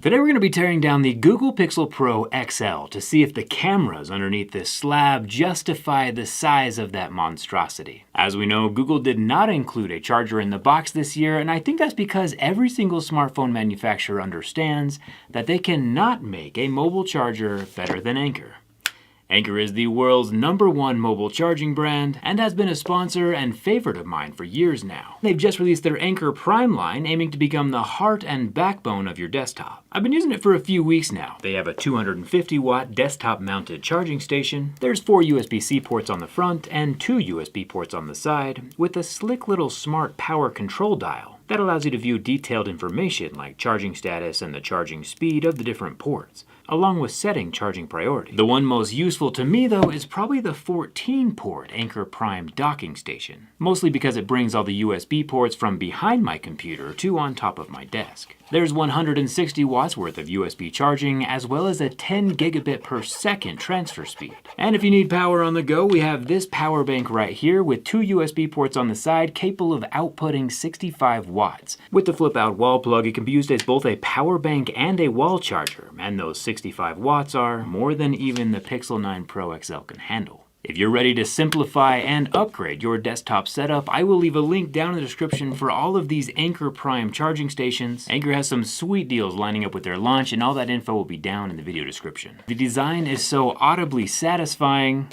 Today we're going to be tearing down the Google Pixel Pro XL to see if the cameras underneath this slab justify the size of that monstrosity. As we know, Google did not include a charger in the box this year, and I think that's because every single smartphone manufacturer understands that they cannot make a mobile charger better than Anker. Anker is the world's #1 mobile charging brand and has been a sponsor and favorite of mine for years now. They've just released their Anker Prime line, aiming to become the heart and backbone of your desktop. I've been using it for a few weeks now. They have a 250-watt desktop-mounted charging station. There's 4 USB-C ports on the front and 2 USB ports on the side, with a slick little smart power control dial that allows you to view detailed information like charging status and the charging speed of the different ports, along with setting charging priority. The one most useful to me though is probably the 14-port Anker Prime docking station, mostly because it brings all the USB ports from behind my computer to on top of my desk. There's 160 watts worth of USB charging, as well as a 10 gigabit per second transfer speed. And if you need power on the go, we have this power bank right here with 2 USB ports on the side capable of outputting 65 watts. With the flip out wall plug, it can be used as both a power bank and a wall charger, and those 65 watts are more than even the Pixel 9 Pro XL can handle. If you're ready to simplify and upgrade your desktop setup, I will leave a link down in the description for all of these Anker Prime charging stations. Anker has some sweet deals lining up with their launch, and all that info will be down in the video description. The design is so audibly satisfying,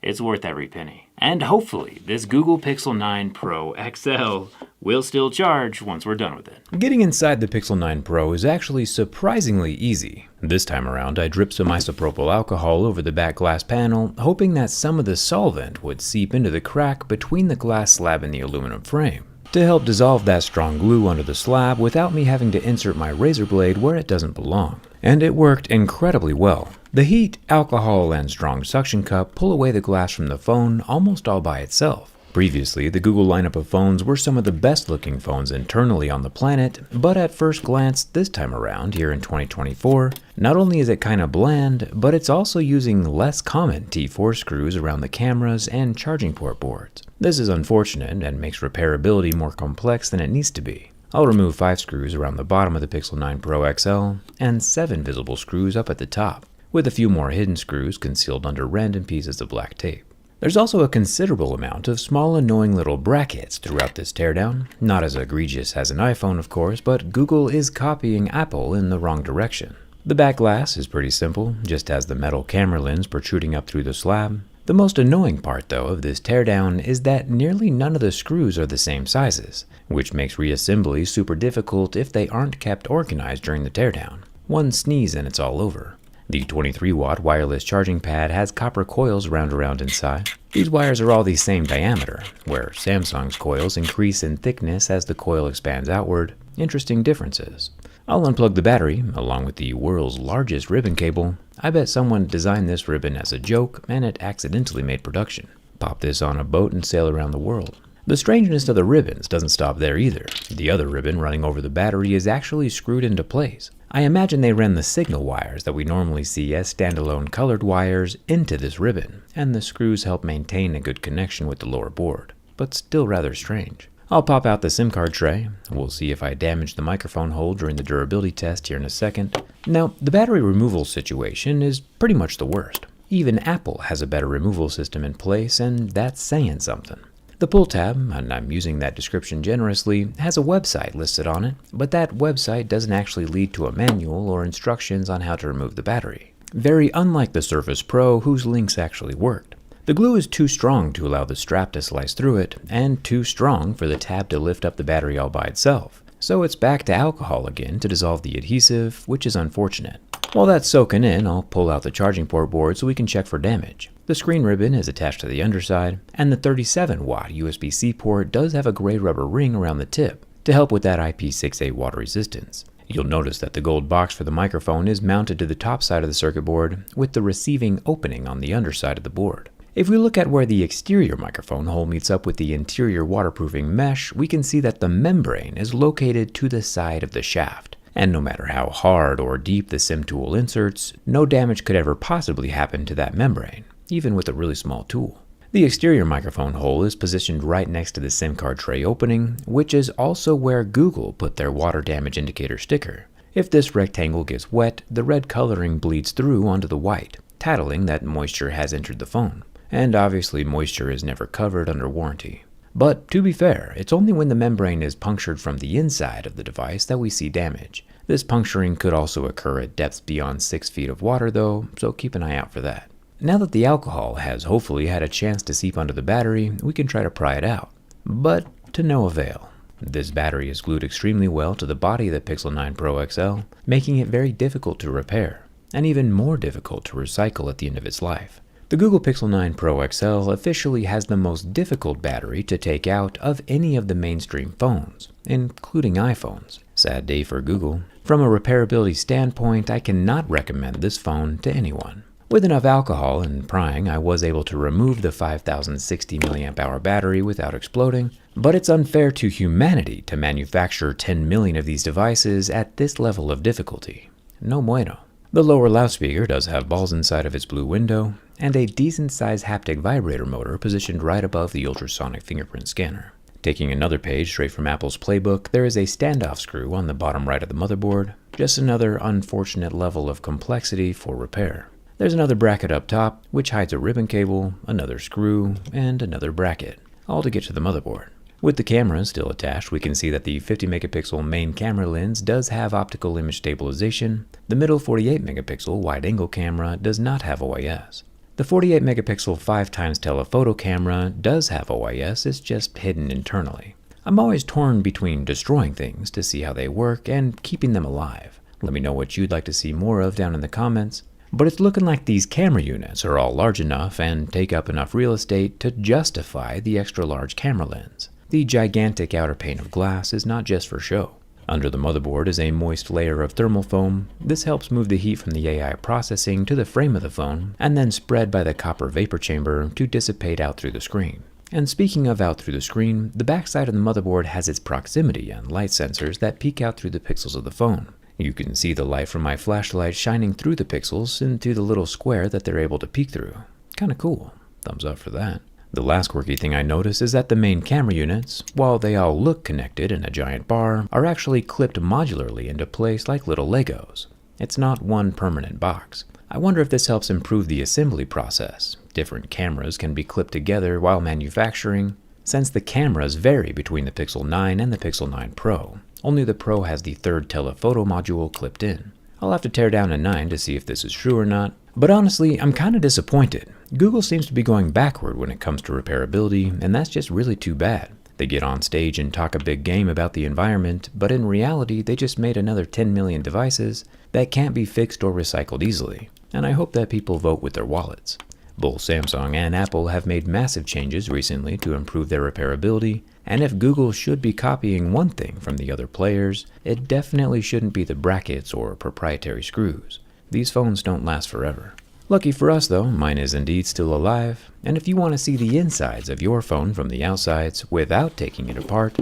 it's worth every penny. And hopefully, this Google Pixel 9 Pro XL will still charge once we're done with it. Getting inside the Pixel 9 Pro is actually surprisingly easy. This time around, I dripped some isopropyl alcohol over the back glass panel, hoping that some of the solvent would seep into the crack between the glass slab and the aluminum frame, to help dissolve that strong glue under the slab without me having to insert my razor blade where it doesn't belong. And it worked incredibly well. The heat, alcohol, and strong suction cup pull away the glass from the phone almost all by itself. Previously, the Google lineup of phones were some of the best looking phones internally on the planet, but at first glance this time around here in 2024, not only is it kinda bland, but it's also using less common T4 screws around the cameras and charging port boards. This is unfortunate and makes repairability more complex than it needs to be. I'll remove 5 screws around the bottom of the Pixel 9 Pro XL and 7 visible screws up at the top, with a few more hidden screws concealed under random pieces of black tape. There's also a considerable amount of small annoying little brackets throughout this teardown, not as egregious as an iPhone of course, but Google is copying Apple in the wrong direction. The back glass is pretty simple, just has the metal camera lens protruding up through the slab. The most annoying part though of this teardown is that nearly none of the screws are the same sizes, which makes reassembly super difficult if they aren't kept organized during the teardown. One sneeze and it's all over. The 23-watt wireless charging pad has copper coils wound around inside. These wires are all the same diameter, where Samsung's coils increase in thickness as the coil expands outward. Interesting differences. I'll unplug the battery, along with the world's largest ribbon cable. I bet someone designed this ribbon as a joke, and it accidentally made production. Pop this on a boat and sail around the world. The strangeness of the ribbons doesn't stop there either. The other ribbon running over the battery is actually screwed into place. I imagine they ran the signal wires that we normally see as standalone colored wires into this ribbon, and the screws help maintain a good connection with the lower board, but still rather strange. I'll pop out the SIM card tray. We'll see if I damaged the microphone hole during the durability test here in a second. Now, the battery removal situation is pretty much the worst. Even Apple has a better removal system in place, and that's saying something. The pull tab, and I'm using that description generously, has a website listed on it, but that website doesn't actually lead to a manual or instructions on how to remove the battery. Very unlike the Surface Pro, whose links actually worked. The glue is too strong to allow the strap to slice through it, and too strong for the tab to lift up the battery all by itself. So it's back to alcohol again to dissolve the adhesive, which is unfortunate. While that's soaking in, I'll pull out the charging port board so we can check for damage. The screen ribbon is attached to the underside, and the 37-watt USB-C port does have a gray rubber ring around the tip to help with that IP68 water resistance. You'll notice that the gold box for the microphone is mounted to the top side of the circuit board, with the receiving opening on the underside of the board. If we look at where the exterior microphone hole meets up with the interior waterproofing mesh, we can see that the membrane is located to the side of the shaft. And no matter how hard or deep the SIM tool inserts, no damage could ever possibly happen to that membrane, even with a really small tool. The exterior microphone hole is positioned right next to the SIM card tray opening, which is also where Google put their water damage indicator sticker. If this rectangle gets wet, the red coloring bleeds through onto the white, tattling that moisture has entered the phone. And obviously moisture is never covered under warranty. But to be fair, it's only when the membrane is punctured from the inside of the device that we see damage. This puncturing could also occur at depths beyond 6 feet of water though, so keep an eye out for that. Now that the alcohol has hopefully had a chance to seep onto the battery, we can try to pry it out. But to no avail. This battery is glued extremely well to the body of the Pixel 9 Pro XL, making it very difficult to repair, and even more difficult to recycle at the end of its life. The Google Pixel 9 Pro XL officially has the most difficult battery to take out of any of the mainstream phones, including iPhones. Sad day for Google. From a repairability standpoint, I cannot recommend this phone to anyone. With enough alcohol and prying, I was able to remove the 5060 mAh battery without exploding, but it's unfair to humanity to manufacture 10 million of these devices at this level of difficulty. No bueno. The lower loudspeaker does have balls inside of its blue window, and a decent-sized haptic vibrator motor positioned right above the ultrasonic fingerprint scanner. Taking another page straight from Apple's playbook, there is a standoff screw on the bottom right of the motherboard, just another unfortunate level of complexity for repair. There's another bracket up top, which hides a ribbon cable, another screw, and another bracket, all to get to the motherboard. With the camera still attached, we can see that the 50 megapixel main camera lens does have optical image stabilization. The middle 48 megapixel wide-angle camera does not have OIS. The 48 megapixel 5x telephoto camera does have OIS, it's just hidden internally. I'm always torn between destroying things to see how they work and keeping them alive. Let me know what you'd like to see more of down in the comments. But it's looking like these camera units are all large enough and take up enough real estate to justify the extra large camera lens. The gigantic outer pane of glass is not just for show. Under the motherboard is a moist layer of thermal foam. This helps move the heat from the AI processing to the frame of the phone, and then spread by the copper vapor chamber to dissipate out through the screen. And speaking of out through the screen, the backside of the motherboard has its proximity and light sensors that peek out through the pixels of the phone. You can see the light from my flashlight shining through the pixels into the little square that they're able to peek through. Kinda cool. Thumbs up for that. The last quirky thing I noticed is that the main camera units, while they all look connected in a giant bar, are actually clipped modularly into place like little Legos. It's not one permanent box. I wonder if this helps improve the assembly process. Different cameras can be clipped together while manufacturing, since the cameras vary between the Pixel 9 and the Pixel 9 Pro. Only the Pro has the third telephoto module clipped in. I'll have to tear down a 9 to see if this is true or not. But honestly, I'm kinda disappointed. Google seems to be going backward when it comes to repairability, and that's just really too bad. They get on stage and talk a big game about the environment, but in reality, they just made another 10 million devices that can't be fixed or recycled easily. And I hope that people vote with their wallets. Both Samsung and Apple have made massive changes recently to improve their repairability, and if Google should be copying one thing from the other players, it definitely shouldn't be the brackets or proprietary screws. These phones don't last forever. Lucky for us though, mine is indeed still alive, and if you want to see the insides of your phone from the outsides without taking it apart,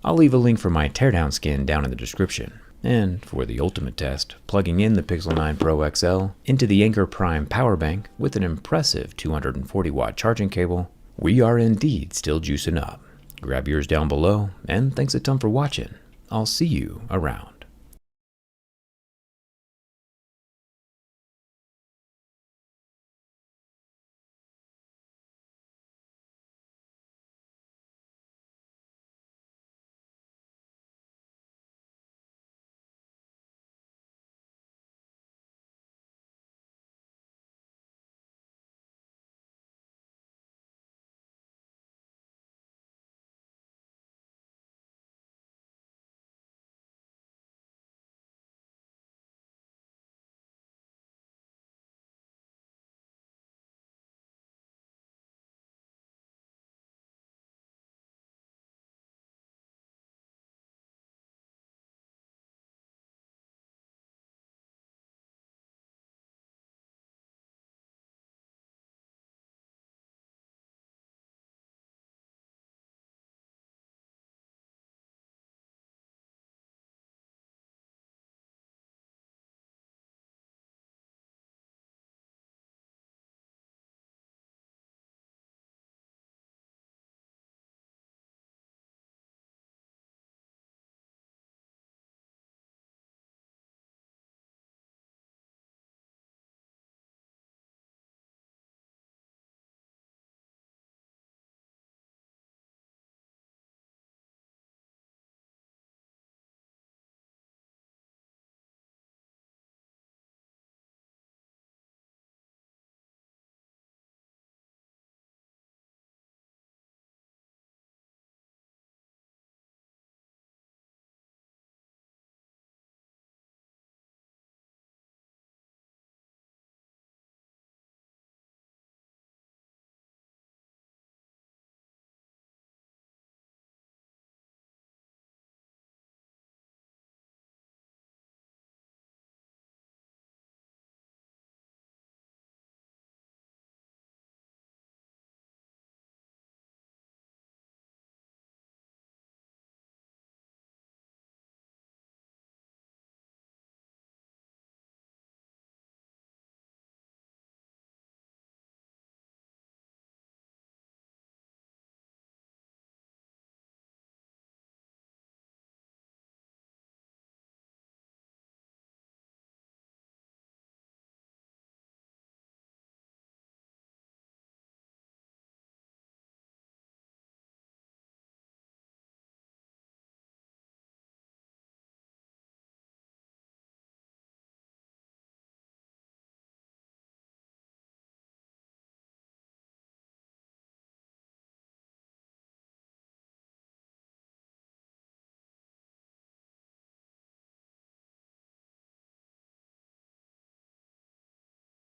I'll leave a link for my teardown skin down in the description. And for the ultimate test, plugging in the Pixel 9 Pro XL into the Anker Prime power bank with an impressive 240 watt charging cable, we are indeed still juicing up. Grab yours down below, and thanks a ton for watching. I'll see you around.